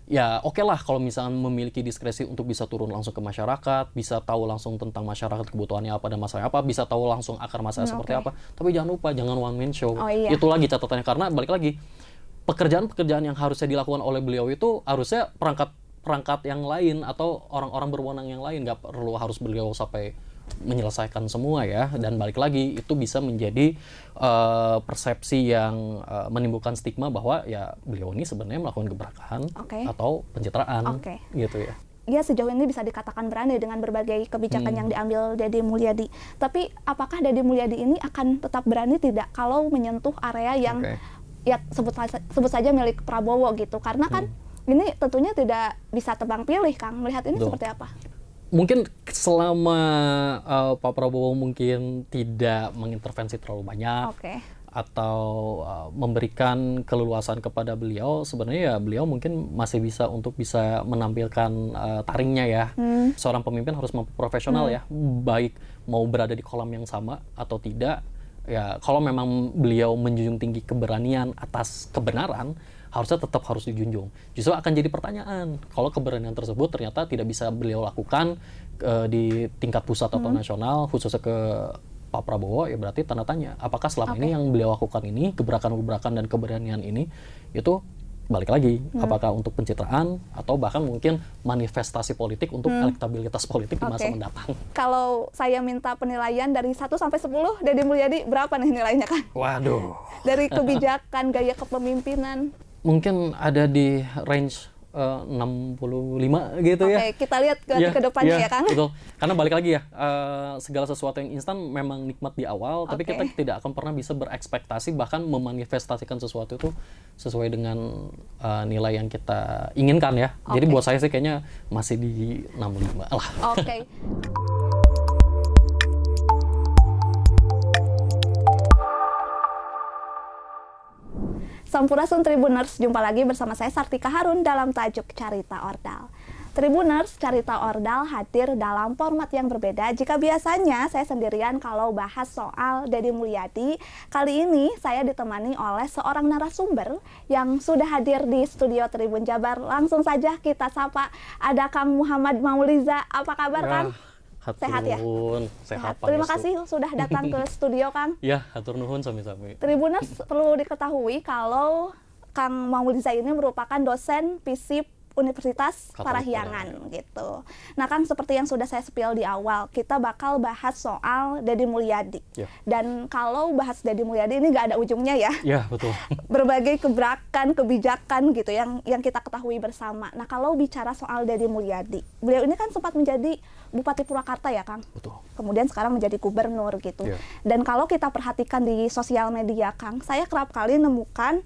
ya oke lah kalau misalnya memiliki diskresi untuk bisa turun langsung ke masyarakat, bisa tahu langsung tentang masyarakat kebutuhannya apa dan masalahnya apa, bisa tahu langsung akar masalah seperti apa. Tapi jangan lupa, jangan one man show. Oh, iya. Itu lagi catatannya, karena balik lagi, pekerjaan-pekerjaan yang harusnya dilakukan oleh beliau itu harusnya perangkat yang lain atau orang-orang berwenang yang lain, nggak perlu harus beliau sampai menyelesaikan semua ya. Dan balik lagi, itu bisa menjadi persepsi yang menimbulkan stigma bahwa ya beliau ini sebenarnya melakukan gebrakan atau pencitraan gitu ya. Ya, sejauh ini bisa dikatakan berani dengan berbagai kebijakan yang diambil Deddy Mulyadi. Tapi apakah Deddy Mulyadi ini akan tetap berani tidak kalau menyentuh area yang ya sebut saja milik Prabowo gitu? Karena kan ini tentunya tidak bisa tebang pilih, Kang. Melihat ini seperti apa? Mungkin selama Pak Prabowo mungkin tidak mengintervensi terlalu banyak atau memberikan keleluasan kepada beliau, sebenarnya ya beliau mungkin masih bisa untuk bisa menampilkan taringnya ya. Seorang pemimpin harus mampu profesional ya, baik mau berada di kolam yang sama atau tidak. Ya kalau memang beliau menjunjung tinggi keberanian atas kebenaran, harusnya tetap harus dijunjung. Justru akan jadi pertanyaan, kalau keberanian tersebut ternyata tidak bisa beliau lakukan di tingkat pusat atau nasional, khususnya ke Pak Prabowo, ya berarti tanda tanya. Apakah selama ini yang beliau lakukan ini, gebrakan-gebrakan dan keberanian ini, itu balik lagi, apakah untuk pencitraan atau bahkan mungkin manifestasi politik untuk elektabilitas politik di masa mendatang. Kalau saya minta penilaian dari 1 sampai 10, Deddy Mulyadi berapa nih nilainya, kan? Waduh. Dari kebijakan, gaya kepemimpinan. Mungkin ada di range 65 gitu ya. Oke, kita lihat ke depannya ya, Kang. Betul. Karena balik lagi ya, segala sesuatu yang instan memang nikmat di awal, tapi kita tidak akan pernah bisa berekspektasi bahkan memanifestasikan sesuatu itu sesuai dengan nilai yang kita inginkan ya. Jadi buat saya sih kayaknya masih di 65 lah. Sampurasun Tribuners, jumpa lagi bersama saya Sartika Harun dalam tajuk Carita Ordal. Tribuners, Carita Ordal hadir dalam format yang berbeda. Jika biasanya saya sendirian kalau bahas soal Deddy Mulyadi, kali ini saya ditemani oleh seorang narasumber yang sudah hadir di studio Tribun Jabar. Langsung saja kita sapa, ada Kang Muhammad Mauliza. Apa kabar, Kang? Sehat ya? Sehat. Terima kasih sudah datang ke studio, Kang. Ya, hatur nuhun sami-sami. Tribuners, perlu diketahui kalau Kang Mauliza ini merupakan dosen FISIP Universitas Parahyangan gitu. Nah, Kang, seperti yang sudah saya spill di awal, kita bakal bahas soal Deddy Mulyadi. Dan kalau bahas Deddy Mulyadi ini nggak ada ujungnya ya. Iya, betul. Berbagai gebrakan, kebijakan gitu yang kita ketahui bersama. Nah, kalau bicara soal Deddy Mulyadi, beliau ini kan sempat menjadi Bupati Purwakarta ya, Kang. Betul. Kemudian sekarang menjadi gubernur gitu. Dan kalau kita perhatikan di sosial media, Kang, saya kerap kali nemukan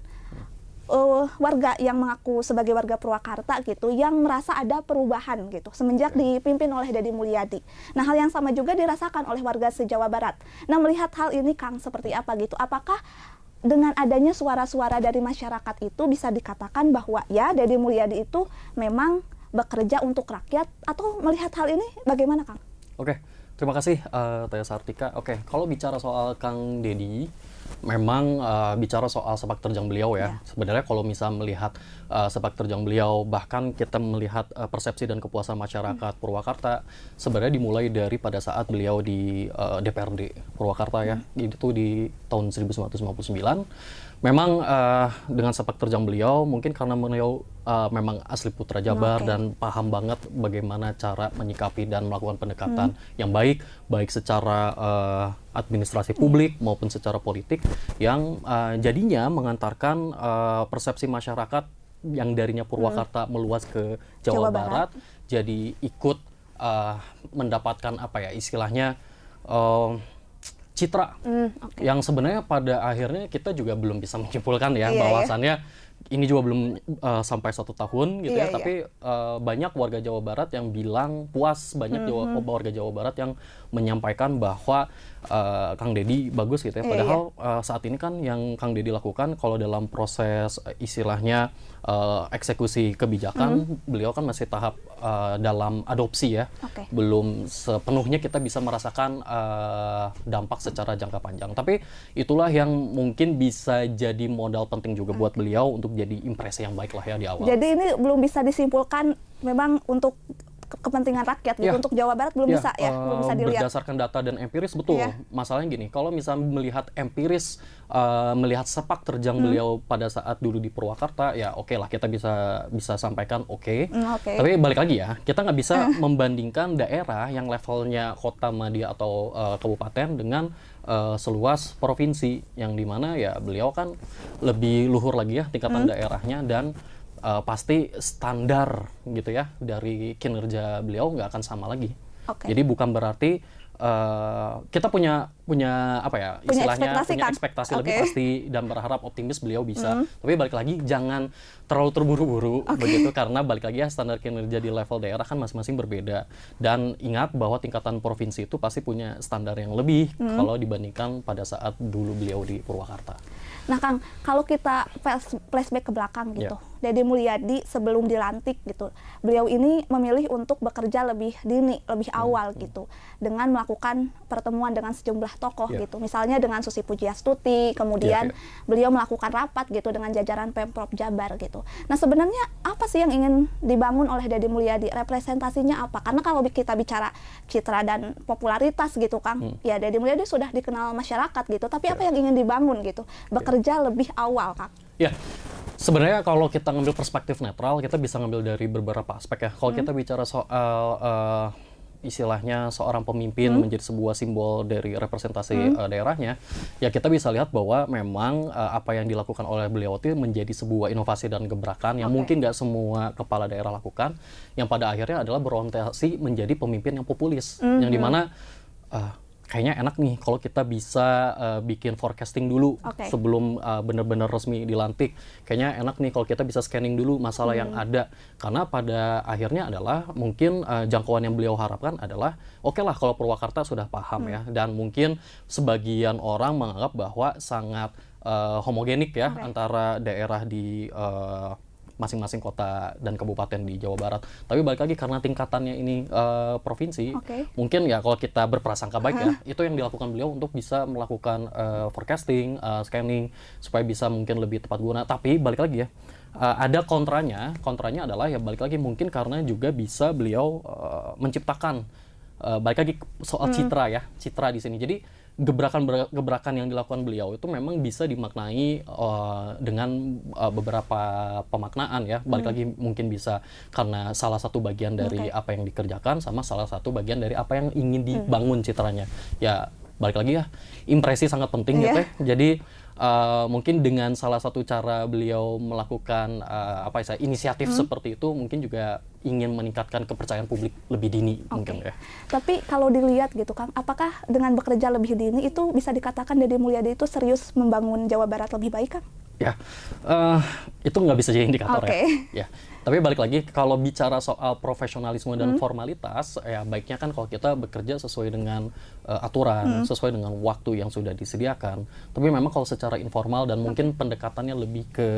warga yang mengaku sebagai warga Purwakarta gitu, yang merasa ada perubahan gitu semenjak dipimpin oleh Deddy Mulyadi. Nah, hal yang sama juga dirasakan oleh warga se-Jawa Barat. Nah, melihat hal ini, Kang, seperti apa gitu? Apakah dengan adanya suara-suara dari masyarakat itu bisa dikatakan bahwa ya Deddy Mulyadi itu memang bekerja untuk rakyat, atau melihat hal ini bagaimana, Kang? Terima kasih Teh Sartika. Kalau bicara soal Kang Deddy, memang bicara soal sepak terjang beliau ya. Sebenarnya kalau misal melihat sepak terjang beliau, bahkan kita melihat persepsi dan kepuasan masyarakat Purwakarta, sebenarnya dimulai dari pada saat beliau di DPRD Purwakarta ya. Itu di tahun 1959. Memang dengan sepak terjang beliau, mungkin karena beliau memang asli putra Jabar dan paham banget bagaimana cara menyikapi dan melakukan pendekatan yang baik secara administrasi publik maupun secara politik, yang jadinya mengantarkan persepsi masyarakat yang darinya Purwakarta meluas ke Jawa Barat, jadi ikut mendapatkan apa ya istilahnya citra yang sebenarnya pada akhirnya kita juga belum bisa menyimpulkan ya bahwasannya ini juga belum sampai 1 tahun gitu tapi banyak warga Jawa Barat yang bilang puas, banyak warga Jawa Barat yang menyampaikan bahwa Kang Deddy bagus gitu ya, padahal saat ini kan yang Kang Deddy lakukan kalau dalam proses istilahnya eksekusi kebijakan, beliau kan masih tahap dalam adopsi ya, belum sepenuhnya kita bisa merasakan dampak secara jangka panjang. Tapi itulah yang mungkin bisa jadi modal penting juga buat beliau untuk jadi impresi yang baik lah ya di awal. Jadi ini belum bisa disimpulkan memang untuk kepentingan rakyat gitu, untuk Jawa Barat belum bisa ya, belum bisa dilihat. Berdasarkan data dan empiris, betul. Masalahnya gini, kalau misalnya melihat empiris, melihat sepak terjang beliau pada saat dulu di Purwakarta, ya oke lah kita bisa sampaikan Tapi balik lagi ya, kita nggak bisa membandingkan daerah yang levelnya kota, madya atau kabupaten dengan seluas provinsi, yang dimana ya beliau kan lebih luhur lagi ya tingkatan daerahnya, dan pasti standar gitu ya dari kinerja beliau nggak akan sama lagi. Jadi bukan berarti kita punya apa ya, istilahnya punya ekspektasi lebih pasti dan berharap optimis beliau bisa. Tapi balik lagi jangan terlalu terburu-buru begitu, karena balik lagi ya standar kinerja di level daerah kan masing-masing berbeda. Dan ingat bahwa tingkatan provinsi itu pasti punya standar yang lebih kalau dibandingkan pada saat dulu beliau di Purwakarta. Nah Kang, kalau kita flashback ke belakang gitu, Deddy Mulyadi sebelum dilantik gitu, beliau ini memilih untuk bekerja lebih dini, lebih awal gitu, dengan melakukan pertemuan dengan sejumlah tokoh gitu, misalnya dengan Susi Pujiastuti, kemudian beliau melakukan rapat gitu dengan jajaran Pemprov Jabar gitu. Nah sebenarnya apa sih yang ingin dibangun oleh Deddy Mulyadi? Representasinya apa? Karena kalau kita bicara citra dan popularitas gitu Kang, ya Deddy Mulyadi sudah dikenal masyarakat gitu, tapi apa yang ingin dibangun gitu? Bekerja lebih awal Kang. Sebenarnya kalau kita ngambil perspektif netral, kita bisa ngambil dari beberapa aspek ya. Kalau kita bicara soal istilahnya seorang pemimpin menjadi sebuah simbol dari representasi daerahnya, ya kita bisa lihat bahwa memang apa yang dilakukan oleh beliau itu menjadi sebuah inovasi dan gebrakan yang mungkin nggak semua kepala daerah lakukan, yang pada akhirnya adalah berorientasi menjadi pemimpin yang populis, yang dimana kayaknya enak nih kalau kita bisa bikin forecasting dulu sebelum benar-benar resmi dilantik. Kayaknya enak nih kalau kita bisa scanning dulu masalah yang ada. Karena pada akhirnya adalah mungkin jangkauan yang beliau harapkan adalah oke lah kalau Purwakarta sudah paham ya. Dan mungkin sebagian orang menganggap bahwa sangat homogenik ya antara daerah di masing-masing kota dan kabupaten di Jawa Barat. Tapi balik lagi karena tingkatannya ini provinsi, mungkin ya kalau kita berprasangka baik ya, itu yang dilakukan beliau untuk bisa melakukan forecasting, scanning, supaya bisa mungkin lebih tepat guna. Tapi balik lagi ya, ada kontranya adalah ya balik lagi mungkin karena juga bisa beliau menciptakan, balik lagi soal citra di sini. Jadi gebrakan yang dilakukan beliau itu memang bisa dimaknai dengan beberapa pemaknaan ya. Balik lagi mungkin bisa karena salah satu bagian dari apa yang dikerjakan sama salah satu bagian dari apa yang ingin dibangun citranya. Ya balik lagi ya, impresi sangat penting ya Teh. Jadi mungkin dengan salah satu cara beliau melakukan inisiatif seperti itu mungkin juga ingin meningkatkan kepercayaan publik lebih dini mungkin ya. Tapi kalau dilihat gitu Kang, apakah dengan bekerja lebih dini itu bisa dikatakan Deddy Mulyadi itu serius membangun Jawa Barat lebih baik Kang? Ya, itu nggak bisa jadi indikator ya. Tapi balik lagi, kalau bicara soal profesionalisme dan formalitas, ya baiknya kan kalau kita bekerja sesuai dengan aturan, sesuai dengan waktu yang sudah disediakan. Tapi memang kalau secara informal dan mungkin pendekatannya lebih ke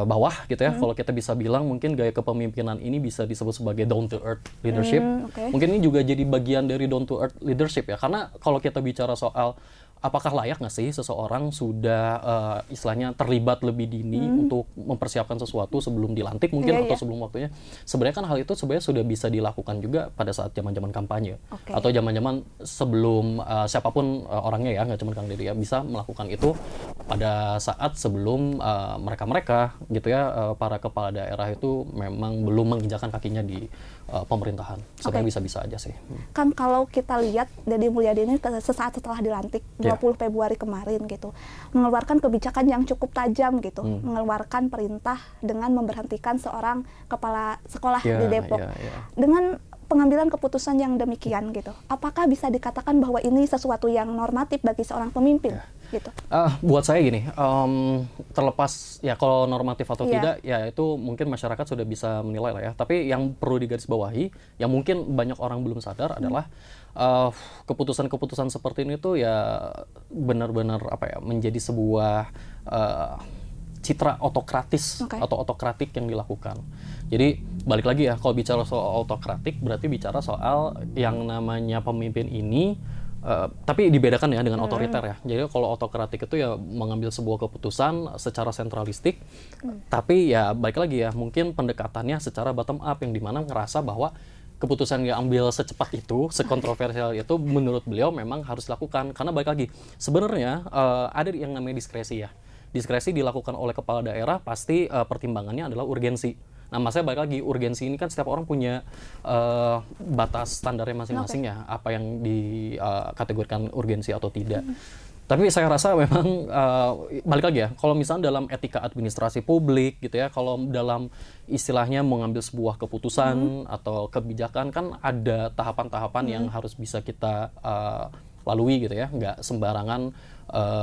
bawah gitu ya, kalau kita bisa bilang mungkin gaya kepemimpinan ini bisa disebut sebagai down to earth leadership. Mungkin ini juga jadi bagian dari down to earth leadership ya, karena kalau kita bicara soal apakah layak nggak sih seseorang sudah istilahnya terlibat lebih dini untuk mempersiapkan sesuatu sebelum dilantik mungkin atau sebelum waktunya. Sebenarnya kan hal itu sebenarnya sudah bisa dilakukan juga pada saat zaman-zaman kampanye atau zaman-zaman sebelum siapapun orangnya ya, nggak cuma Kang Deddy ya, bisa melakukan itu pada saat sebelum mereka-mereka gitu ya, para kepala daerah itu memang belum menginjakan kakinya di pemerintahan. Sebenarnya bisa-bisa aja sih. Kan kalau kita lihat Deddy Mulyadi ini sesaat setelah dilantik 20 Februari kemarin gitu, mengeluarkan kebijakan yang cukup tajam gitu, mengeluarkan perintah dengan memberhentikan seorang kepala sekolah di Depok. Dengan pengambilan keputusan yang demikian gitu, apakah bisa dikatakan bahwa ini sesuatu yang normatif bagi seorang pemimpin? Gitu. Buat saya gini, terlepas ya kalau normatif atau tidak, ya itu mungkin masyarakat sudah bisa menilai lah ya. Tapi yang perlu digarisbawahi, yang mungkin banyak orang belum sadar adalah keputusan-keputusan seperti ini tuh ya benar-benar menjadi sebuah citra otokratis atau otokratik yang dilakukan. Jadi balik lagi ya, kalau bicara soal otokratik berarti bicara soal yang namanya pemimpin ini, tapi dibedakan ya dengan otoriter ya. Jadi kalau otokratik itu ya mengambil sebuah keputusan secara sentralistik, tapi ya balik lagi ya, mungkin pendekatannya secara bottom up yang dimana ngerasa bahwa keputusan yang ambil secepat itu, sekontroversial itu, menurut beliau memang harus dilakukan. Karena balik lagi, sebenarnya ada yang namanya diskresi ya. Diskresi dilakukan oleh kepala daerah, pasti pertimbangannya adalah urgensi. Nah, maksudnya balik lagi, urgensi ini kan setiap orang punya batas standarnya masing-masing ya, apa yang dikategorikan urgensi atau tidak. Tapi saya rasa memang balik lagi ya, kalau misalnya dalam etika administrasi publik gitu ya, kalau dalam istilahnya mengambil sebuah keputusan atau kebijakan kan ada tahapan-tahapan yang harus bisa kita lalui gitu ya, nggak sembarangan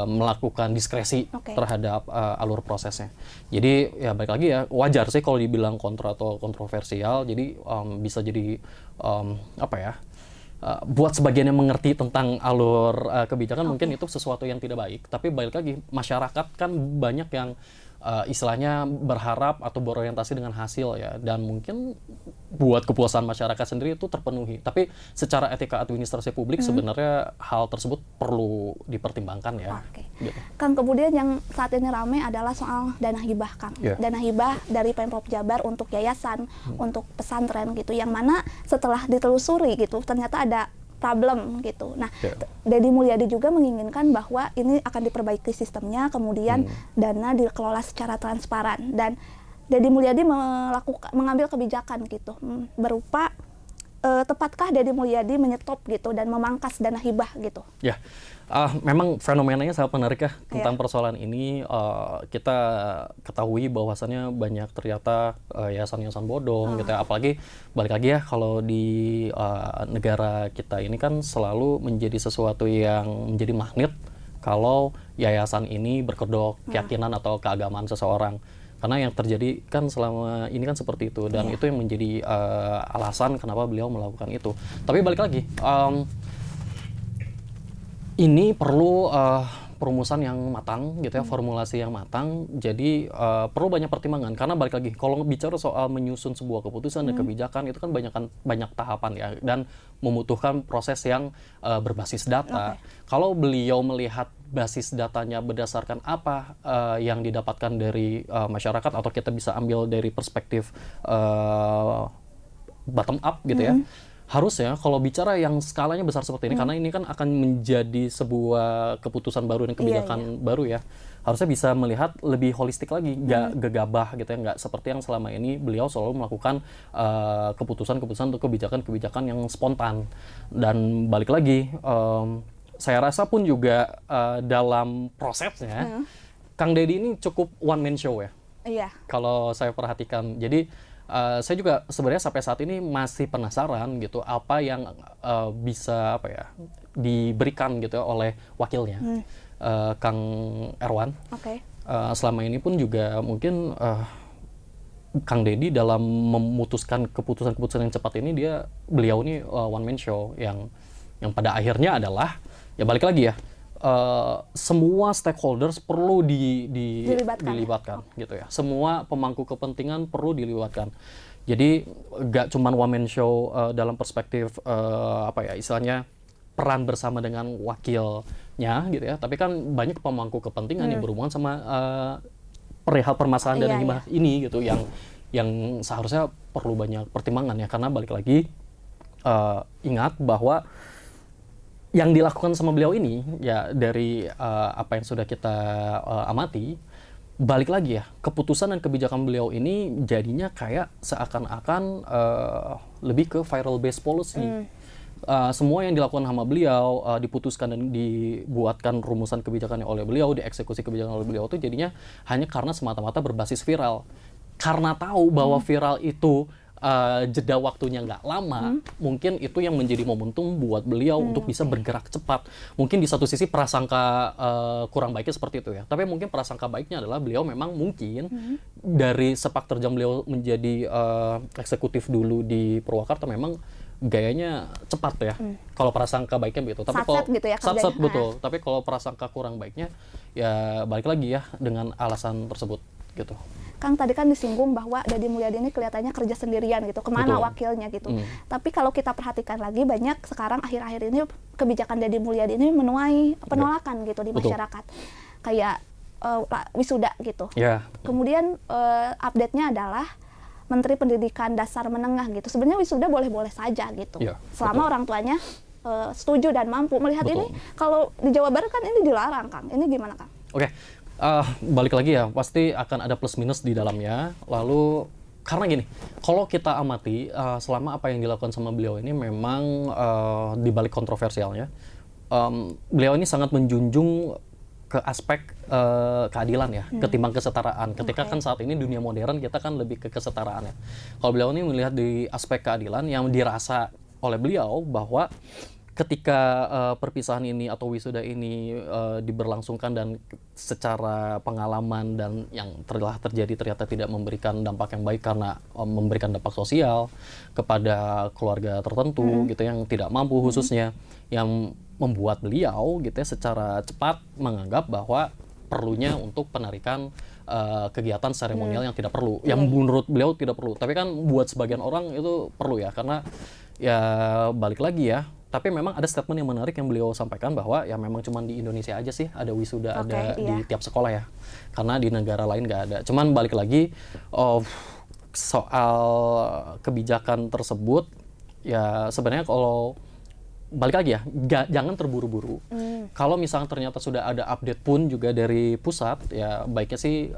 melakukan diskresi terhadap alur prosesnya. Jadi ya balik lagi ya, wajar sih kalau dibilang kontra atau kontroversial, jadi bisa jadi apa ya, buat sebagian yang mengerti tentang alur kebijakan mungkin itu sesuatu yang tidak baik. Tapi balik lagi, masyarakat kan banyak yang istilahnya berharap atau berorientasi dengan hasil ya, dan mungkin buat kepuasan masyarakat sendiri itu terpenuhi. Tapi secara etika administrasi publik sebenarnya hal tersebut perlu dipertimbangkan ya. Gitu. Kang, kemudian yang saat ini ramai adalah soal dana hibah, Kang. Dana hibah dari Pemprov Jabar untuk yayasan, untuk pesantren gitu, yang mana setelah ditelusuri gitu ternyata ada problem gitu. Nah, Deddy Mulyadi juga menginginkan bahwa ini akan diperbaiki sistemnya, kemudian dana dikelola secara transparan, dan Deddy Mulyadi mengambil kebijakan gitu berupa tepatkah Deddy Mulyadi menyetop gitu dan memangkas dana hibah gitu? Ya, memang fenomenanya sangat menarik ya tentang persoalan ini. Kita ketahui bahwasannya banyak ternyata yayasan-yayasan bodong gitu ya. Apalagi balik lagi ya, kalau di negara kita ini kan selalu menjadi sesuatu yang menjadi magnet kalau yayasan ini berkedok keyakinan atau keagamaan seseorang. Karena yang terjadi kan selama ini kan seperti itu, dan itu yang menjadi alasan kenapa beliau melakukan itu. Tapi balik lagi, ini perlu perumusan yang matang gitu ya, formulasi yang matang. Jadi perlu banyak pertimbangan, karena balik lagi, kalau bicara soal menyusun sebuah keputusan dan kebijakan itu kan banyak tahapan ya, dan membutuhkan proses yang berbasis data. Kalau beliau melihat basis datanya berdasarkan apa yang didapatkan dari masyarakat, atau kita bisa ambil dari perspektif bottom up gitu ya, harusnya kalau bicara yang skalanya besar seperti ini, karena ini kan akan menjadi sebuah keputusan baru dan kebijakan baru ya, harusnya bisa melihat lebih holistik lagi, nggak gegabah gitu ya, nggak seperti yang selama ini beliau selalu melakukan keputusan-keputusan atau kebijakan-kebijakan yang spontan. Dan balik lagi, saya rasa pun juga dalam prosesnya, Kang Deddy ini cukup one man show ya. Kalau saya perhatikan, jadi saya juga sebenarnya sampai saat ini masih penasaran gitu, apa yang bisa diberikan gitu ya oleh wakilnya, Kang Erwan. Selama ini pun juga mungkin Kang Deddy dalam memutuskan keputusan-keputusan yang cepat ini, beliau ini one man show yang pada akhirnya adalah ya balik lagi ya, semua stakeholders perlu dilibatkan gitu ya. Semua pemangku kepentingan perlu dilibatkan. Jadi gak cuma one man show dalam perspektif istilahnya peran bersama dengan wakilnya gitu ya. Tapi kan banyak pemangku kepentingan yang berhubungan sama perihal permasalahan dana hibah ini gitu, yang seharusnya perlu banyak pertimbangan ya. Karena balik lagi, ingat bahwa yang dilakukan sama beliau ini ya, dari apa yang sudah kita amati, balik lagi ya, keputusan dan kebijakan beliau ini jadinya kayak seakan-akan lebih ke viral based policy. Semua yang dilakukan sama beliau, diputuskan dan dibuatkan rumusan kebijakannya oleh beliau, dieksekusi kebijakan oleh beliau itu jadinya hanya karena semata-mata berbasis viral. Karena tahu bahwa viral itu jeda waktunya nggak lama, mungkin itu yang menjadi momentum buat beliau untuk bisa bergerak cepat. Mungkin di satu sisi prasangka kurang baiknya seperti itu ya, tapi mungkin prasangka baiknya adalah beliau memang mungkin dari sepak terjang beliau menjadi eksekutif dulu di Purwakarta, memang gayanya cepat ya. Kalau prasangka baiknya begitu. Tapi kalau gitu ya, sat betul. Tapi kalau prasangka kurang baiknya ya balik lagi ya dengan alasan tersebut gitu. Kang tadi kan disinggung bahwa Deddy Mulyadi ini kelihatannya kerja sendirian gitu, kemana wakilnya gitu. Tapi kalau kita perhatikan lagi, banyak sekarang akhir-akhir ini kebijakan Deddy Mulyadi ini menuai penolakan gitu di masyarakat. Kayak wisuda gitu. Kemudian update-nya adalah Menteri Pendidikan Dasar Menengah gitu. Sebenarnya wisuda boleh-boleh saja gitu. Selama orang tuanya setuju dan mampu melihat ini. Kalau di Jawa Barat kan ini dilarang, Kang. Ini gimana, Kang? Oke. Balik lagi ya, pasti akan ada plus minus di dalamnya. Lalu karena gini, kalau kita amati selama apa yang dilakukan sama beliau ini memang di balik kontroversialnya, beliau ini sangat menjunjung ke aspek keadilan ya, ketimbang kesetaraan. Ketika kan saat ini dunia modern kita kan lebih ke kesetaraan ya. Kalau beliau ini melihat di aspek keadilan yang dirasa oleh beliau bahwa ketika perpisahan ini atau wisuda ini diberlangsungkan dan secara pengalaman dan yang telah terjadi ternyata tidak memberikan dampak yang baik karena memberikan dampak sosial kepada keluarga tertentu gitu yang tidak mampu khususnya, yang membuat beliau gitu ya secara cepat menganggap bahwa perlunya untuk penarikan kegiatan seremonial yang tidak perlu, yang menurut beliau tidak perlu. Tapi kan buat sebagian orang itu perlu ya, karena ya balik lagi ya. Tapi memang ada statement yang menarik yang beliau sampaikan bahwa ya memang cuma di Indonesia aja sih ada wisuda ada di tiap sekolah ya, karena di negara lain nggak ada. Cuman balik lagi soal kebijakan tersebut ya sebenarnya kalau balik lagi ya, jangan terburu-buru. Kalau misalnya ternyata sudah ada update pun juga dari pusat, ya baiknya sih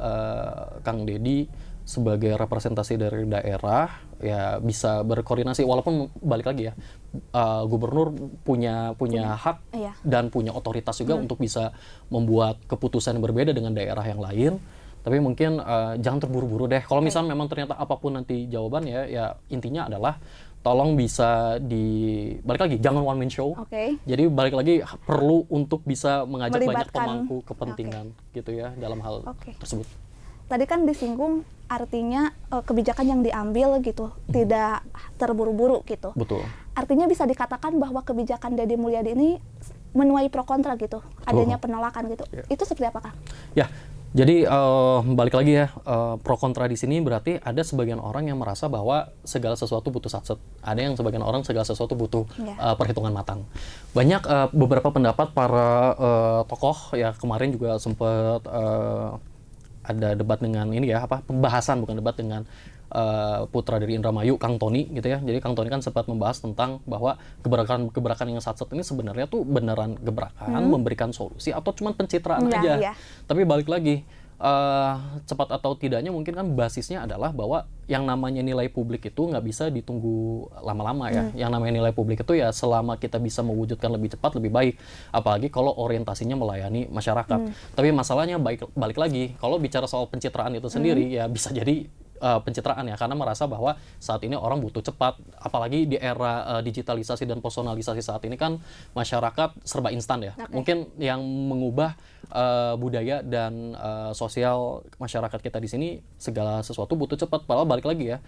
Kang Deddy sebagai representasi dari daerah ya bisa berkoordinasi, walaupun balik lagi ya gubernur punya hak dan punya otoritas juga untuk bisa membuat keputusan yang berbeda dengan daerah yang lain. Tapi mungkin jangan terburu-buru deh. Kalau misalnya memang ternyata apapun nanti jawabannya, ya intinya adalah tolong bisa balik lagi, jangan one man show. Jadi balik lagi perlu untuk bisa mengajak banyak pemangku kepentingan gitu ya dalam hal tersebut. Tadi kan disinggung artinya kebijakan yang diambil gitu tidak terburu-buru gitu. Betul. Artinya bisa dikatakan bahwa kebijakan Deddy Mulyadi ini menuai pro kontra gitu, adanya penolakan gitu. Itu seperti apa, Kang? Ya. Jadi balik lagi ya, pro kontra di sini berarti ada sebagian orang yang merasa bahwa segala sesuatu butuh satset. Ada yang sebagian orang segala sesuatu butuh perhitungan matang. Banyak beberapa pendapat para tokoh ya, kemarin juga sempat ada debat dengan ini ya, pembahasan bukan debat dengan putra dari Indramayu, Kang Tony gitu ya. Jadi Kang Tony kan sempat membahas tentang bahwa gebrakan yang satset ini sebenarnya tuh beneran gebrakan memberikan solusi atau cuma pencitraan aja. Tapi balik lagi, cepat atau tidaknya mungkin kan basisnya adalah bahwa yang namanya nilai publik itu nggak bisa ditunggu lama-lama ya. Yang namanya nilai publik itu ya selama kita bisa mewujudkan lebih cepat lebih baik, apalagi kalau orientasinya melayani masyarakat. Tapi masalahnya balik lagi, kalau bicara soal pencitraan itu sendiri ya bisa jadi pencitraan ya, karena merasa bahwa saat ini orang butuh cepat, apalagi di era digitalisasi dan personalisasi saat ini kan masyarakat serba instan ya. Mungkin yang mengubah budaya dan sosial masyarakat kita di sini segala sesuatu butuh cepat. Padahal balik lagi ya,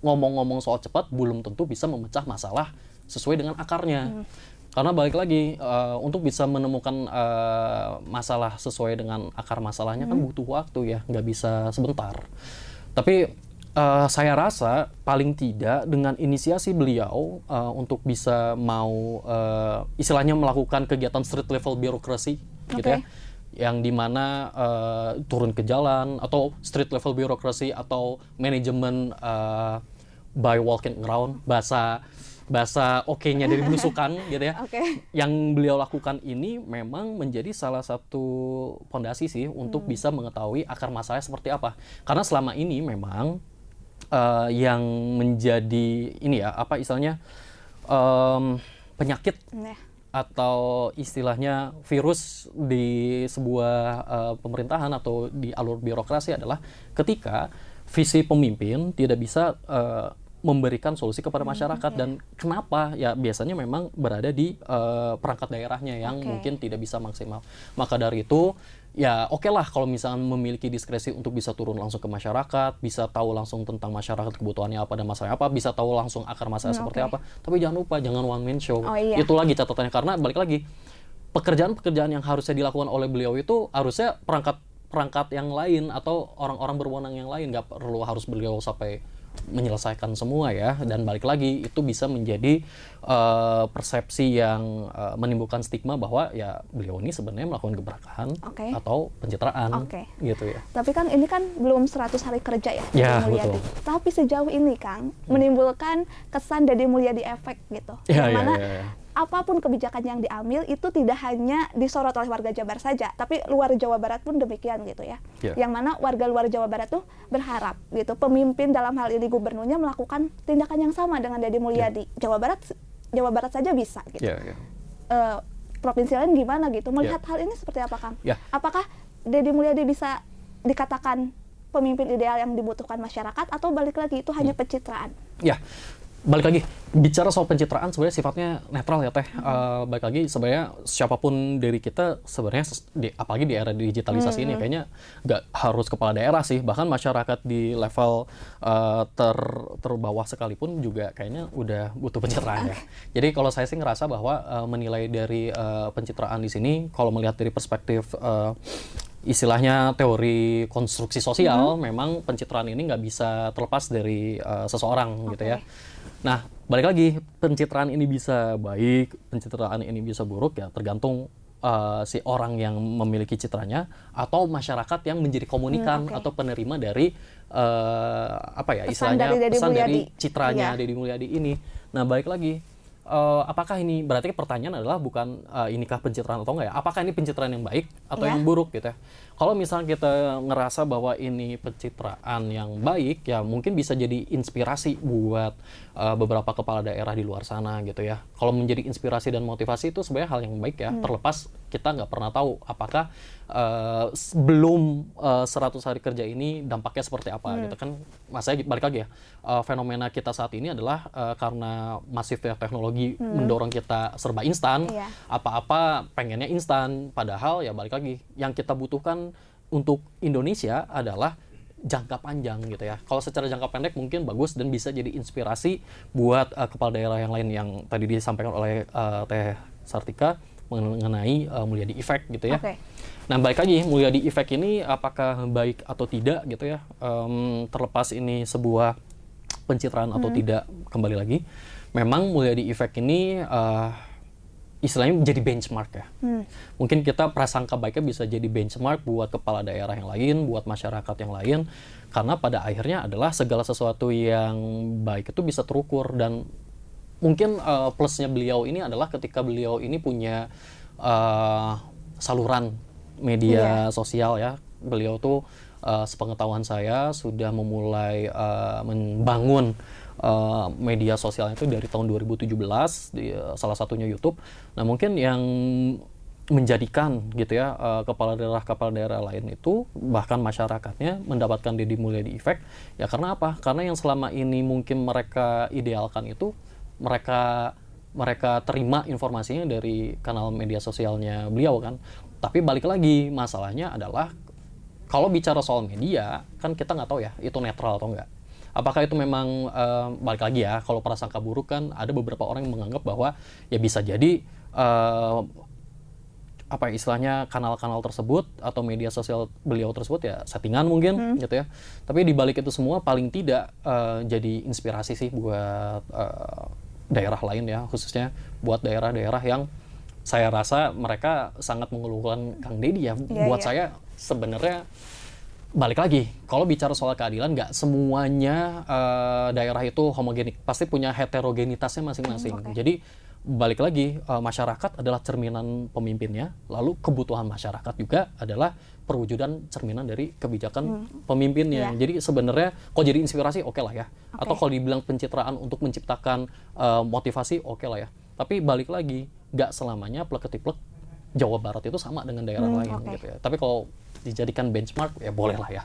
ngomong-ngomong soal cepat belum tentu bisa memecah masalah sesuai dengan akarnya. Karena balik lagi untuk bisa menemukan masalah sesuai dengan akar masalahnya kan butuh waktu ya, nggak bisa sebentar. Tapi saya rasa paling tidak dengan inisiasi beliau untuk bisa mau istilahnya melakukan kegiatan street level birokrasi gitu ya, yang dimana turun ke jalan atau street level birokrasi atau manajemen by walking around, bahasa oke-nya dari belusukan gitu ya. Yang beliau lakukan ini memang menjadi salah satu fondasi sih untuk bisa mengetahui akar masalahnya seperti apa. Karena selama ini memang yang menjadi ini ya, apa istilahnya penyakit atau istilahnya virus di sebuah pemerintahan atau di alur birokrasi adalah ketika visi pemimpin tidak bisa memberikan solusi kepada masyarakat. Dan kenapa? Ya biasanya memang berada di perangkat daerahnya yang mungkin tidak bisa maksimal. Maka dari itu ya oke lah kalau misalnya memiliki diskresi untuk bisa turun langsung ke masyarakat, bisa tahu langsung tentang masyarakat kebutuhannya apa dan masalahnya apa, bisa tahu langsung akar masalah seperti apa. Tapi jangan lupa, jangan one man show. Itu lagi catatannya, karena balik lagi, pekerjaan-pekerjaan yang harusnya dilakukan oleh beliau itu harusnya perangkat yang lain atau orang-orang berwenang yang lain, nggak perlu harus beliau sampai menyelesaikan semua ya. Dan balik lagi, itu bisa menjadi persepsi yang menimbulkan stigma bahwa ya beliau ini sebenarnya melakukan gebrakan atau pencitraan gitu ya. Tapi kan ini kan belum 100 hari kerja ya, ya Deddy Mulyadi. Tapi sejauh ini Kang menimbulkan kesan Deddy Mulyadi efek gitu, yang mana apapun kebijakan yang diambil itu tidak hanya disorot oleh warga Jabar saja, tapi luar Jawa Barat pun demikian gitu ya. Yang mana warga luar Jawa Barat tuh berharap gitu pemimpin dalam hal ini gubernurnya melakukan tindakan yang sama dengan Deddy Mulyadi. Jawa Barat saja bisa gitu. Provinsi lain gimana gitu? Melihat hal ini seperti apa, Kang? Apakah Deddy Mulyadi bisa dikatakan pemimpin ideal yang dibutuhkan masyarakat, atau balik lagi itu hanya pencitraan? Balik lagi, bicara soal pencitraan sebenarnya sifatnya netral ya Teh. Balik lagi, sebenarnya siapapun dari kita sebenarnya, apalagi di era digitalisasi ini, kayaknya nggak harus kepala daerah sih, bahkan masyarakat di level terbawah sekalipun juga kayaknya udah butuh pencitraan ya. Jadi kalau saya sih ngerasa bahwa menilai dari pencitraan di sini, kalau melihat dari perspektif istilahnya teori konstruksi sosial, memang pencitraan ini nggak bisa terlepas dari seseorang gitu ya. Nah, balik lagi, pencitraan ini bisa baik, pencitraan ini bisa buruk ya, tergantung si orang yang memiliki citranya atau masyarakat yang menjadi komunikan atau penerima dari istilahnya pesan dari citranya Deddy Mulyadi ini. Nah, balik lagi, apakah ini berarti pertanyaan adalah bukan inikah pencitraan atau enggak ya? Apakah ini pencitraan yang baik atau yang buruk gitu ya? Kalau misalnya kita ngerasa bahwa ini pencitraan yang baik, ya mungkin bisa jadi inspirasi buat beberapa kepala daerah di luar sana gitu ya. Kalau menjadi inspirasi dan motivasi itu sebenarnya hal yang baik ya. Terlepas kita nggak pernah tahu apakah sebelum 100 hari kerja ini dampaknya seperti apa gitu kan. Masanya balik lagi ya, fenomena kita saat ini adalah karena masifnya teknologi mendorong kita serba instan, apa-apa pengennya instan, padahal ya balik lagi, yang kita butuhkan untuk Indonesia adalah jangka panjang gitu ya. Kalau secara jangka pendek mungkin bagus dan bisa jadi inspirasi buat kepala daerah yang lain yang tadi disampaikan oleh Teh Sartika mengenai Mulyadi Effect gitu ya. Nah, balik lagi, Mulyadi Effect ini apakah baik atau tidak gitu ya, terlepas ini sebuah pencitraan atau tidak, kembali lagi, memang Mulyadi Effect ini istilahnya menjadi benchmark ya. Mungkin kita prasangka baiknya bisa jadi benchmark buat kepala daerah yang lain, buat masyarakat yang lain, karena pada akhirnya adalah segala sesuatu yang baik itu bisa terukur. Dan mungkin plusnya beliau ini adalah ketika beliau ini punya saluran media sosial ya. Beliau tuh sepengetahuan saya sudah memulai membangun media sosialnya itu dari tahun 2017, di salah satunya YouTube. Nah, mungkin yang menjadikan gitu ya kepala daerah lain itu, bahkan masyarakatnya, mendapatkan Deddy Mulyadi Effect ya karena apa? Karena yang selama ini mungkin mereka idealkan itu, mereka terima informasinya dari kanal media sosialnya beliau kan. Tapi balik lagi, masalahnya adalah kalau bicara soal media kan kita nggak tahu ya itu netral atau enggak. Apakah itu memang balik lagi ya, kalau prasangka buruk kan ada beberapa orang yang menganggap bahwa ya bisa jadi istilahnya kanal-kanal tersebut atau media sosial beliau tersebut ya settingan mungkin gitu ya. Tapi di balik itu semua paling tidak jadi inspirasi sih buat daerah lain ya, khususnya buat daerah-daerah yang saya rasa mereka sangat mengeluhkan Kang Deddy ya. Buat saya sebenarnya balik lagi, kalau bicara soal keadilan, nggak semuanya daerah itu homogenik, pasti punya heterogenitasnya masing-masing. Jadi balik lagi, masyarakat adalah cerminan pemimpinnya, lalu kebutuhan masyarakat juga adalah perwujudan cerminan dari kebijakan pemimpinnya. Jadi sebenarnya kalau jadi inspirasi oke lah ya, atau kalau dibilang pencitraan untuk menciptakan motivasi oke lah ya. Tapi balik lagi, nggak selamanya plek-ketiplek Jawa Barat itu sama dengan daerah lain gitu ya. Tapi kalau dijadikan benchmark ya boleh lah ya.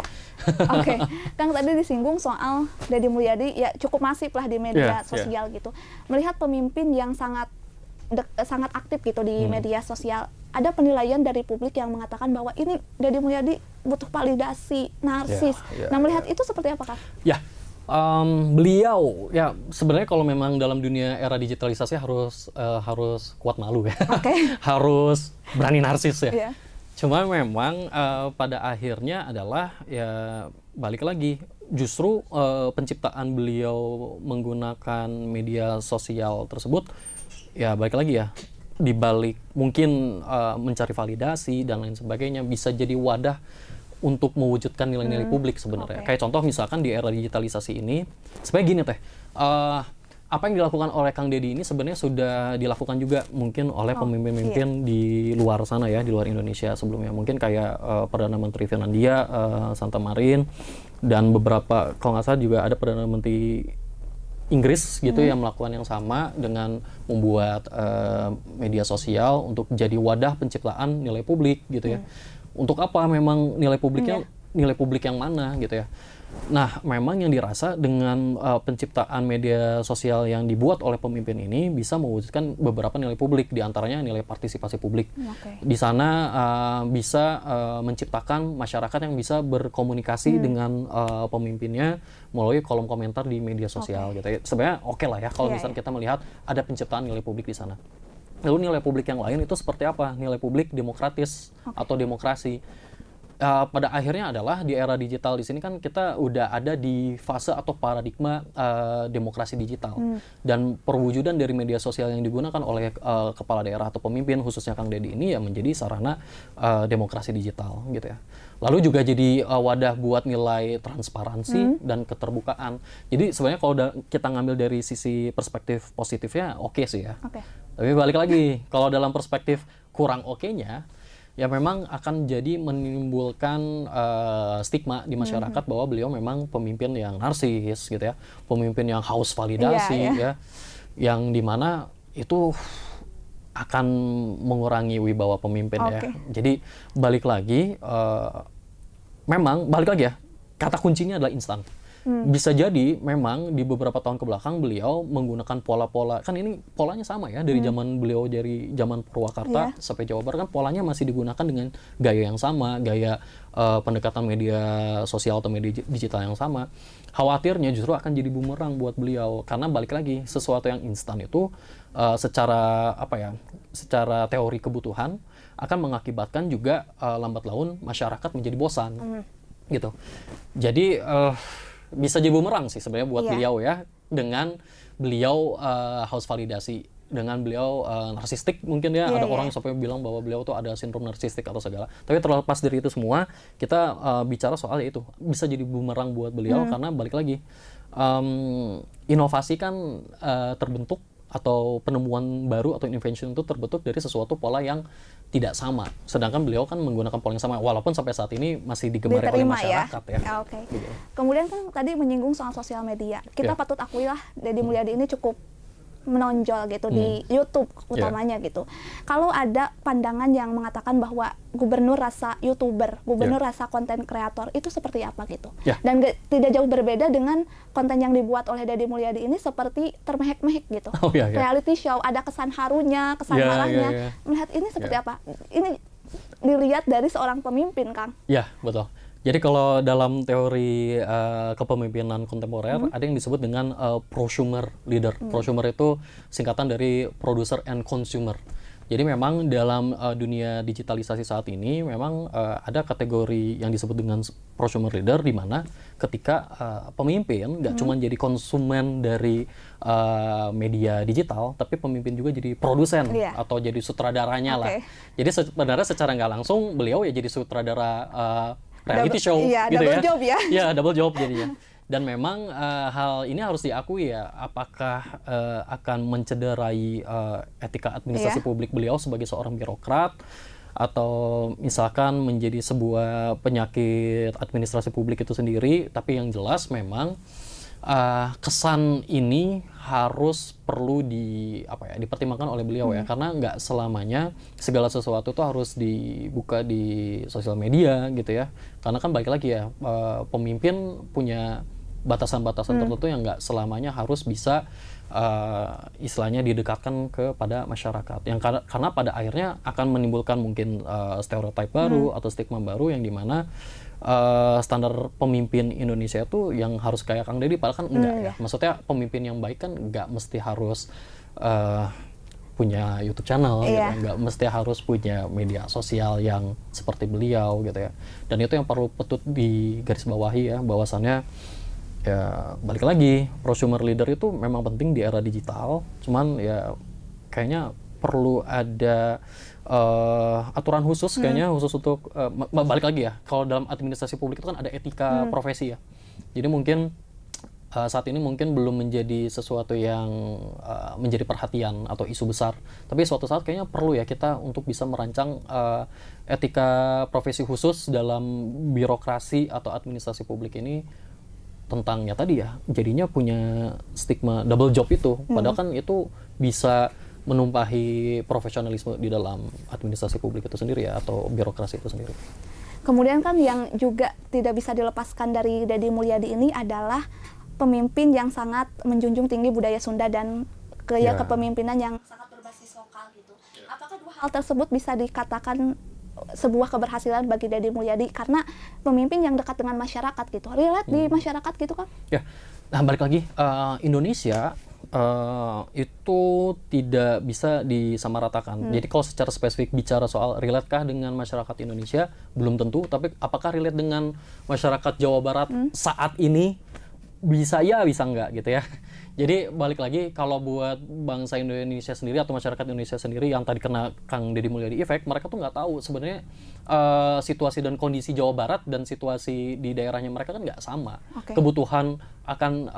Kang tadi disinggung soal Deddy Mulyadi ya cukup masif lah di media sosial gitu. Melihat pemimpin yang sangat aktif gitu di media sosial, ada penilaian dari publik yang mengatakan bahwa ini Deddy Mulyadi butuh validasi, narsis. Nah, melihat itu seperti apa, Kak? Ya, beliau ya sebenarnya kalau memang dalam dunia era digitalisasi harus kuat malu ya, harus berani narsis ya. Cuma memang pada akhirnya adalah ya balik lagi, justru penciptaan beliau menggunakan media sosial tersebut ya balik lagi ya, dibalik mungkin mencari validasi dan lain sebagainya, bisa jadi wadah untuk mewujudkan nilai-nilai publik sebenarnya. Kayak contoh misalkan di era digitalisasi ini, sebenarnya gini teh, apa yang dilakukan oleh Kang Deddy ini sebenarnya sudah dilakukan juga mungkin oleh pemimpin-pemimpin di luar sana ya, di luar Indonesia sebelumnya. Mungkin kayak Perdana Menteri Finlandia, Sanna Marin, dan beberapa, kalau nggak salah juga ada Perdana Menteri Inggris gitu yang melakukan yang sama dengan membuat media sosial untuk jadi wadah penciptaan nilai publik gitu ya. Untuk apa memang nilai publiknya, nilai publik yang mana gitu ya. Nah, memang yang dirasa dengan penciptaan media sosial yang dibuat oleh pemimpin ini bisa mewujudkan beberapa nilai publik, diantaranya nilai partisipasi publik. Di sana bisa menciptakan masyarakat yang bisa berkomunikasi dengan pemimpinnya melalui kolom komentar di media sosial gitu ya. Sebenarnya oke lah ya kalau misalnya kita melihat ada penciptaan nilai publik di sana. Lalu nilai publik yang lain itu seperti apa? Nilai publik demokratis atau demokrasi. Pada akhirnya adalah di era digital di sini kan kita udah ada di fase atau paradigma demokrasi digital. Dan perwujudan dari media sosial yang digunakan oleh kepala daerah atau pemimpin, khususnya Kang Deddy ini ya menjadi sarana demokrasi digital gitu ya. Lalu juga jadi wadah buat nilai transparansi dan keterbukaan. Jadi sebenarnya kalau kita ngambil dari sisi perspektif positifnya oke sih ya. Tapi balik lagi, kalau dalam perspektif kurang oke-nya, ya memang akan jadi menimbulkan stigma di masyarakat bahwa beliau memang pemimpin yang narsis gitu ya, pemimpin yang haus validasi ya, yang dimana itu akan mengurangi wibawa pemimpin ya. Jadi balik lagi, memang balik lagi ya, kata kuncinya adalah instan. Bisa jadi memang di beberapa tahun kebelakang beliau menggunakan pola-pola, kan ini polanya sama ya dari zaman beliau, dari zaman Purwakarta sampai Jawa Barat kan polanya masih digunakan dengan gaya yang sama, gaya pendekatan media sosial atau media digital yang sama. Khawatirnya justru akan jadi bumerang buat beliau, karena balik lagi sesuatu yang instan itu secara apa ya, secara teori kebutuhan akan mengakibatkan juga lambat laun masyarakat menjadi bosan gitu. Jadi bisa jadi bumerang sih sebenarnya buat beliau ya, dengan beliau haus validasi, dengan beliau narsistik mungkin ya, ada orang yang sampai bilang bahwa beliau tuh ada sindrom narsistik atau segala. Tapi terlepas dari itu semua, kita bicara soal itu bisa jadi bumerang buat beliau karena balik lagi inovasi kan terbentuk, atau penemuan baru atau invention itu terbentuk dari sesuatu pola yang tidak sama. Sedangkan beliau kan menggunakan pola yang sama, walaupun sampai saat ini masih digemari oleh masyarakat ya. Gitu. Kemudian kan tadi menyinggung soal sosial media. Kita patut akui lah Deddy Mulyadi ini cukup menonjol gitu di YouTube utamanya gitu. Kalau ada pandangan yang mengatakan bahwa gubernur rasa YouTuber, gubernur rasa konten kreator, itu seperti apa gitu. Dan tidak jauh berbeda dengan konten yang dibuat oleh Deddy Mulyadi ini seperti termehek-mehek gitu. Reality show, ada kesan harunya, kesan marahnya. Melihat ini seperti apa? Ini dilihat dari seorang pemimpin, Kang. Ya, betul. Jadi kalau dalam teori kepemimpinan kontemporer ada yang disebut dengan prosumer leader. Prosumer itu singkatan dari producer and consumer. Jadi memang dalam dunia digitalisasi saat ini memang ada kategori yang disebut dengan prosumer leader, di mana ketika pemimpin nggak cuma jadi konsumen dari media digital, tapi pemimpin juga jadi produsen atau jadi sutradaranya lah. Jadi sebenarnya secara nggak langsung beliau ya jadi sutradara reality show gitu double job ya. Ya, double job jadinya. Dan memang hal ini harus diakui ya, apakah akan mencederai etika administrasi publik beliau sebagai seorang birokrat, atau misalkan menjadi sebuah penyakit administrasi publik itu sendiri. Tapi yang jelas memang kesan ini harus perlu dipertimbangkan oleh beliau ya, karena nggak selamanya segala sesuatu itu harus dibuka di sosial media gitu ya, karena kan balik lagi ya, pemimpin punya batasan-batasan tertentu yang nggak selamanya harus bisa istilahnya didekatkan kepada masyarakat. Yang karena pada akhirnya akan menimbulkan mungkin stereotip baru atau stigma baru yang dimana standar pemimpin Indonesia itu yang harus kayak Kang Deddy, padahal kan enggak ya. Maksudnya pemimpin yang baik kan nggak mesti harus punya YouTube channel, gitu, nggak mesti harus punya media sosial yang seperti beliau gitu ya. Dan itu yang perlu patut digarisbawahi ya, bahwasannya ya balik lagi prosumer leader itu memang penting di era digital, cuman ya kayaknya perlu ada aturan khusus kayaknya khusus untuk balik lagi ya, kalau dalam administrasi publik itu kan ada etika profesi ya. Jadi mungkin saat ini mungkin belum menjadi sesuatu yang menjadi perhatian atau isu besar, tapi suatu saat kayaknya perlu ya kita untuk bisa merancang etika profesi khusus dalam birokrasi atau administrasi publik ini, tentang ya tadi ya jadinya punya stigma double job itu, padahal kan itu bisa menumpahi profesionalisme di dalam administrasi publik itu sendiri ya, atau birokrasi itu sendiri. Kemudian kan yang juga tidak bisa dilepaskan dari Deddy Mulyadi ini adalah pemimpin yang sangat menjunjung tinggi budaya Sunda dan kepemimpinan yang sangat berbasis lokal gitu. Apakah dua hal tersebut bisa dikatakan sebuah keberhasilan bagi Deddy Mulyadi karena pemimpin yang dekat dengan masyarakat gitu, relate di masyarakat gitu kan? Ya, nah balik lagi Indonesia itu tidak bisa disamaratakan. Jadi kalau secara spesifik bicara soal relate-kah dengan masyarakat Indonesia, belum tentu. Tapi apakah relate dengan masyarakat Jawa Barat saat ini? Bisa ya, bisa enggak gitu ya. Jadi balik lagi, kalau buat bangsa Indonesia sendiri atau masyarakat Indonesia sendiri yang tadi kena Kang Deddy Mulyadi effect, mereka tuh nggak tahu sebenarnya situasi dan kondisi Jawa Barat dan situasi di daerahnya mereka kan nggak sama. Kebutuhan akan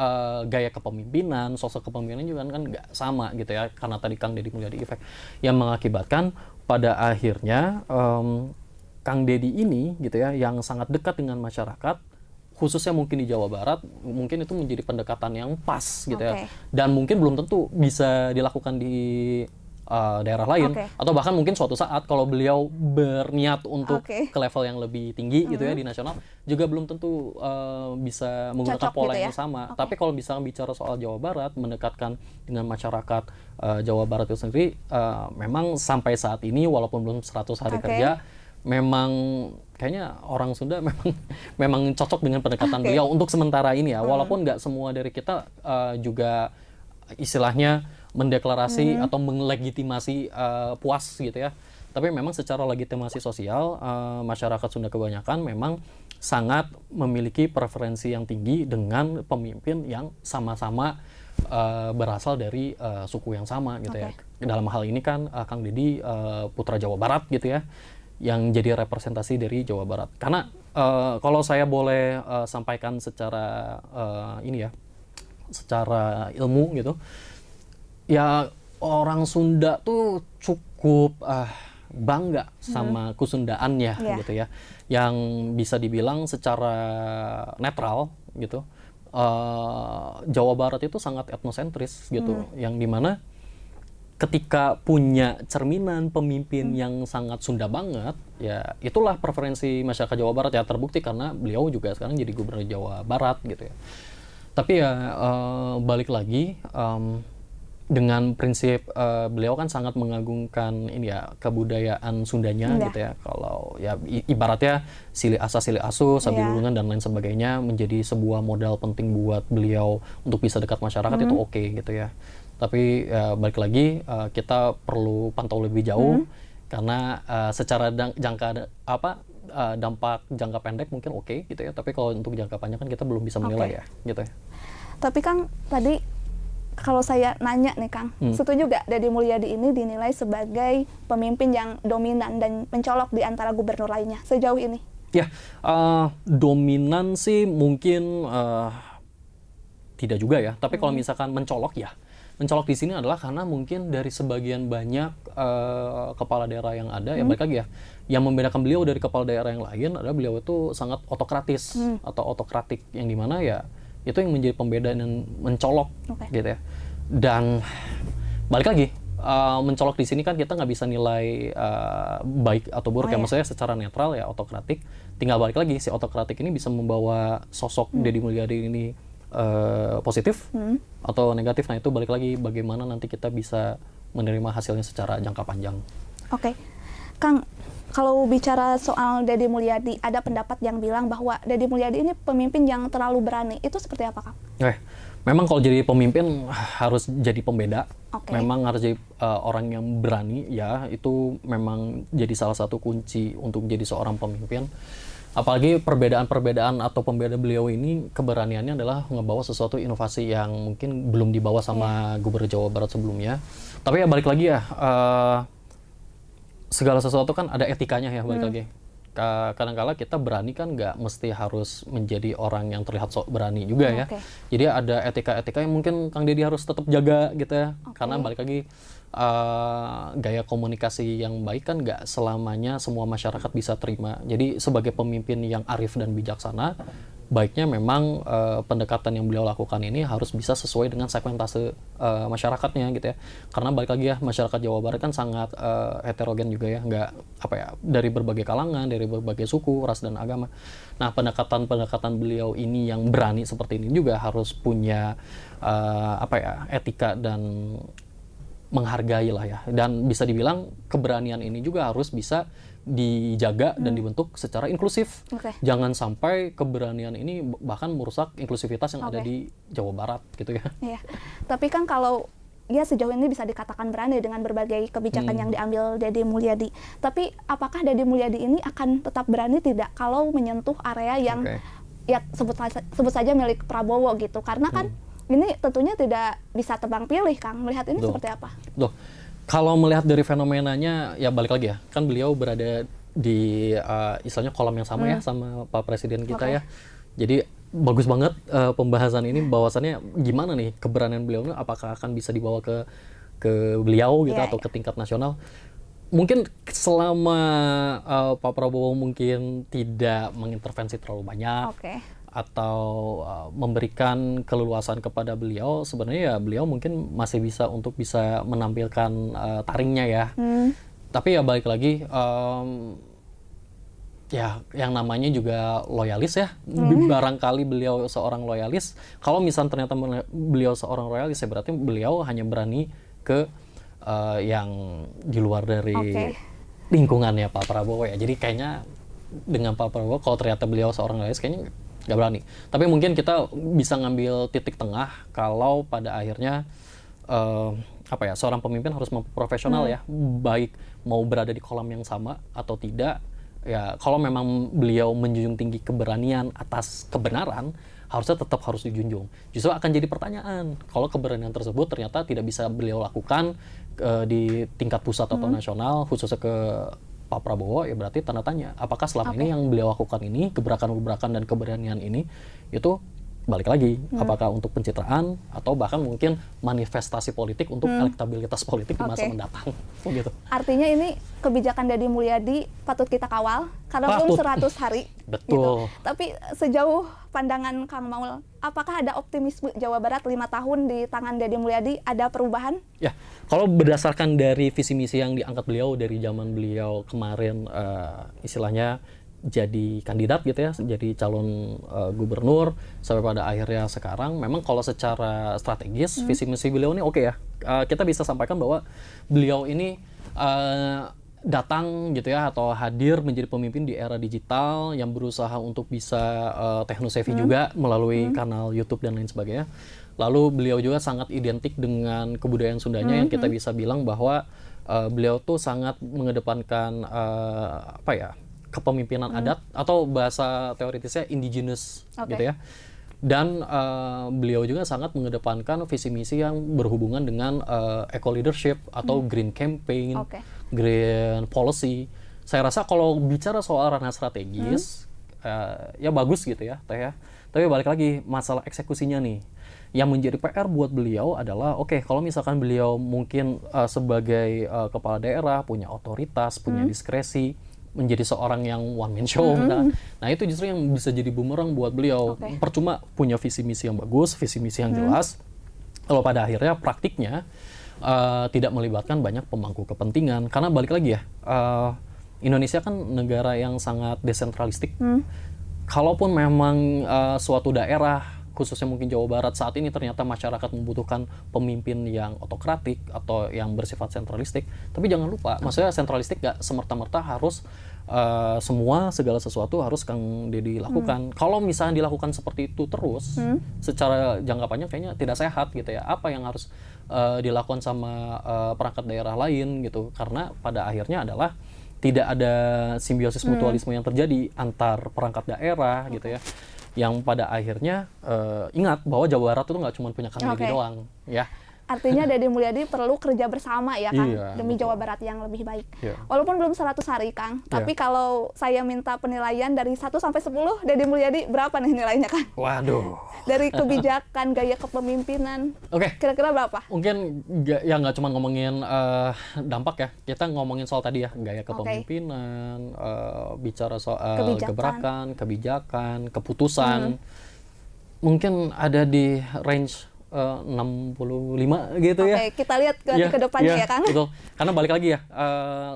gaya kepemimpinan, sosok kepemimpinan juga kan nggak sama gitu ya, karena tadi Kang Deddy Mulyadi effect yang mengakibatkan pada akhirnya Kang Deddy ini gitu ya, yang sangat dekat dengan masyarakat, khususnya mungkin di Jawa Barat, mungkin itu menjadi pendekatan yang pas gitu ya. Dan mungkin belum tentu bisa dilakukan di daerah lain, atau bahkan mungkin suatu saat kalau beliau berniat untuk ke level yang lebih tinggi gitu ya di nasional, juga belum tentu bisa menggunakan pola yang sama. Tapi kalau bisa bicara soal Jawa Barat, mendekatkan dengan masyarakat Jawa Barat itu sendiri, memang sampai saat ini walaupun belum 100 hari kerja, memang kayaknya orang Sunda memang cocok dengan pendekatan beliau untuk sementara ini ya, walaupun nggak semua dari kita juga istilahnya mendeklarasi atau melegitimasi puas gitu ya, tapi memang secara legitimasi sosial masyarakat Sunda kebanyakan memang sangat memiliki preferensi yang tinggi dengan pemimpin yang sama-sama berasal dari suku yang sama gitu ya. Dalam hal ini kan Kang Deddy putra Jawa Barat gitu ya, yang jadi representasi dari Jawa Barat. Karena kalau saya boleh sampaikan secara ini ya, secara ilmu gitu, ya orang Sunda tuh cukup bangga sama kesundaannya gitu ya, yang bisa dibilang secara netral gitu. Jawa Barat itu sangat etnosentris gitu, yang dimana ketika punya cerminan pemimpin yang sangat Sunda banget, ya itulah preferensi masyarakat Jawa Barat ya, terbukti karena beliau juga sekarang jadi gubernur Jawa Barat gitu ya. Tapi ya balik lagi dengan prinsip beliau kan sangat mengagungkan ini ya, kebudayaan Sundanya gitu ya. Kalau ya ibaratnya silih asa silih asuh, sabi lulungan dan lain sebagainya menjadi sebuah modal penting buat beliau untuk bisa dekat masyarakat, itu oke gitu ya. Tapi balik lagi kita perlu pantau lebih jauh, karena secara dampak jangka pendek mungkin oke gitu ya, tapi kalau untuk jangka panjang kan kita belum bisa menilai ya gitu ya. Tapi Kang, tadi kalau saya nanya nih Kang, setuju gak Deddy Mulyadi ini dinilai sebagai pemimpin yang dominan dan mencolok di antara gubernur lainnya sejauh ini? Ya, dominan sih mungkin tidak juga ya, tapi kalau misalkan mencolok ya, mencolok di sini adalah karena mungkin dari sebagian banyak kepala daerah yang ada, ya balik lagi ya, yang membedakan beliau dari kepala daerah yang lain adalah beliau itu sangat otokratis atau otokratik, yang dimana ya itu yang menjadi pembeda dan mencolok gitu ya. Dan balik lagi, mencolok di sini kan kita nggak bisa nilai baik atau buruk ya, maksudnya secara netral ya otokratik. Tinggal balik lagi si otokratik ini bisa membawa sosok Deddy Mulyadi ini positif atau negatif. Nah itu balik lagi bagaimana nanti kita bisa menerima hasilnya secara jangka panjang. Oke. Kang, kalau bicara soal Deddy Mulyadi, ada pendapat yang bilang bahwa Deddy Mulyadi ini pemimpin yang terlalu berani. Itu seperti apa, Kang? Memang kalau jadi pemimpin harus jadi pembeda. Memang harus jadi orang yang berani, ya. Itu memang jadi salah satu kunci untuk jadi seorang pemimpin. Apalagi perbedaan-perbedaan atau pembeda beliau ini, keberaniannya adalah ngebawa sesuatu inovasi yang mungkin belum dibawa sama Gubernur Jawa Barat sebelumnya. Tapi ya balik lagi ya, segala sesuatu kan ada etikanya ya, balik lagi. Kadang-kala kita berani kan nggak mesti harus menjadi orang yang terlihat sok berani juga ya. Jadi ada etika-etika yang mungkin Kang Deddy harus tetap jaga gitu ya. Karena balik lagi gaya komunikasi yang baik kan nggak selamanya semua masyarakat bisa terima. Jadi sebagai pemimpin yang arif dan bijaksana, baiknya memang pendekatan yang beliau lakukan ini harus bisa sesuai dengan segmentase masyarakatnya gitu ya. Karena balik lagi ya, masyarakat Jawa Barat kan sangat heterogen juga ya, nggak dari berbagai kalangan, dari berbagai suku, ras dan agama. Nah pendekatan beliau ini yang berani seperti ini juga harus punya etika dan menghargai lah ya. Dan bisa dibilang keberanian ini juga harus bisa dijaga dan dibentuk secara inklusif. Jangan sampai keberanian ini bahkan merusak inklusivitas yang ada di Jawa Barat gitu ya. Iya. Tapi kan kalau ya sejauh ini bisa dikatakan berani dengan berbagai kebijakan yang diambil Deddy Mulyadi. Tapi apakah Deddy Mulyadi ini akan tetap berani tidak kalau menyentuh area yang ya sebut saja milik Prabowo gitu? Karena kan ini tentunya tidak bisa tebang pilih, Kang. Melihat ini seperti apa? Kalau melihat dari fenomenanya, ya balik lagi ya, kan beliau berada di istilahnya kolam yang sama ya sama Pak Presiden kita ya. Jadi bagus banget pembahasan ini, bahwasannya gimana nih keberanian beliau ini, apakah akan bisa dibawa ke beliau gitu atau ke tingkat nasional. Mungkin selama Pak Prabowo mungkin tidak mengintervensi terlalu banyak atau memberikan keleluasan kepada beliau, sebenarnya ya beliau mungkin masih bisa untuk bisa menampilkan taringnya ya. Tapi ya balik lagi, ya yang namanya juga loyalis ya. Barangkali beliau seorang loyalis. Kalau misalnya ternyata beliau seorang loyalis, ya berarti beliau hanya berani ke yang di luar dari lingkungannya Pak Prabowo ya. Jadi kayaknya dengan Pak Prabowo, kalau ternyata beliau seorang loyalis, kayaknya nggak berani. Tapi mungkin kita bisa ngambil titik tengah kalau pada akhirnya seorang pemimpin harus profesional ya, baik mau berada di kolam yang sama atau tidak. Ya kalau memang beliau menjunjung tinggi keberanian atas kebenaran, harusnya tetap harus dijunjung. Justru akan jadi pertanyaan kalau keberanian tersebut ternyata tidak bisa beliau lakukan di tingkat pusat atau nasional, khususnya ke Pak Prabowo, ya berarti tanda tanya. Apakah selama ini yang beliau lakukan ini, gebrakan-gebrakan dan keberanian ini, itu balik lagi, apakah untuk pencitraan atau bahkan mungkin manifestasi politik untuk elektabilitas politik di masa mendatang. Gitu. Artinya ini kebijakan Deddy Mulyadi patut kita kawal karena belum 100 hari. Betul. Gitu. Tapi sejauh pandangan Kang Maul, apakah ada optimisme Jawa Barat 5 tahun di tangan Deddy Mulyadi, ada perubahan? Ya, kalau berdasarkan dari visi misi yang diangkat beliau dari zaman beliau kemarin, istilahnya jadi kandidat gitu ya, jadi calon gubernur sampai pada akhirnya sekarang, memang kalau secara strategis visi misi beliau ini ya. Kita bisa sampaikan bahwa beliau ini datang gitu ya, atau hadir menjadi pemimpin di era digital yang berusaha untuk bisa techno-savvy juga melalui kanal YouTube dan lain sebagainya. Lalu beliau juga sangat identik dengan kebudayaan Sundanya yang kita bisa bilang bahwa beliau tuh sangat mengedepankan kepemimpinan adat, atau bahasa teoritisnya indigenous gitu ya. Dan beliau juga sangat mengedepankan visi misi yang berhubungan dengan eco leadership atau green campaign, green policy. Saya rasa kalau bicara soal ranah strategis, ya bagus gitu ya, Teh ya. Tapi balik lagi masalah eksekusinya nih. Yang menjadi PR buat beliau adalah, kalau misalkan beliau mungkin sebagai kepala daerah punya otoritas, punya diskresi, menjadi seorang yang one man show. Nah itu justru yang bisa jadi bumerang buat beliau. Percuma punya visi misi yang bagus, visi misi yang jelas, kalau pada akhirnya praktiknya tidak melibatkan banyak pemangku kepentingan. Karena balik lagi ya, Indonesia kan negara yang sangat desentralistik. Kalaupun memang suatu daerah khususnya mungkin Jawa Barat saat ini ternyata masyarakat membutuhkan pemimpin yang otokratik atau yang bersifat sentralistik. Tapi jangan lupa, maksudnya sentralistik gak semerta-merta harus segala sesuatu harus Kang Deddy lakukan. Kalau misalnya dilakukan seperti itu terus, secara jangka panjang kayaknya tidak sehat gitu ya. Apa yang harus dilakukan sama perangkat daerah lain gitu? Karena pada akhirnya adalah tidak ada simbiosis mutualisme yang terjadi antar perangkat daerah gitu ya. Yang pada akhirnya ingat bahwa Jawa Barat itu nggak cuma punya Kang Deddy doang ya. Artinya Deddy Mulyadi perlu kerja bersama ya Kang, demi Jawa Barat yang lebih baik. Walaupun belum 100 hari Kang, tapi kalau saya minta penilaian dari 1 sampai 10, Deddy Mulyadi berapa nih nilainya Kang? Waduh. Dari kebijakan, gaya kepemimpinan, kira-kira berapa? Mungkin ya nggak cuma ngomongin dampak ya, kita ngomongin soal tadi ya, gaya kepemimpinan, bicara soal kebijakan, keputusan. Mungkin ada di range 65 gitu ya. Oke, kita lihat ke depannya ya Kang. Betul. Karena balik lagi ya,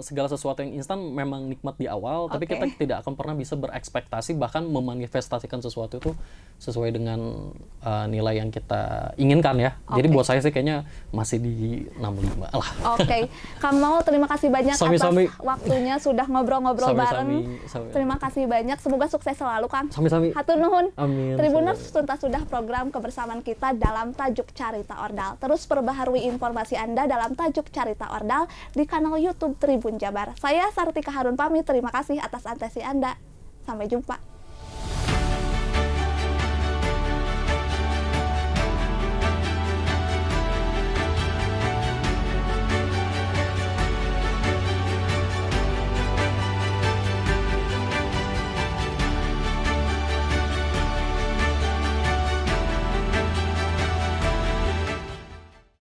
segala sesuatu yang instan memang nikmat di awal, tapi kita tidak akan pernah bisa berekspektasi bahkan memanifestasikan sesuatu itu sesuai dengan nilai yang kita inginkan ya. Jadi buat saya sih kayaknya masih di 65 lah. Kang Maul, terima kasih banyak atas waktunya sudah ngobrol-ngobrol bareng. Terima kasih banyak, semoga sukses selalu Kang. Hatur nuhun. Tribuners, tuntas sudah program kebersamaan kita dalam Tajuk Carita Ordal. Terus perbaharui informasi Anda dalam Tajuk Carita Ordal di kanal YouTube Tribun Jabar. Saya Sartika Harun pamit, terima kasih atas atensi Anda. Sampai jumpa.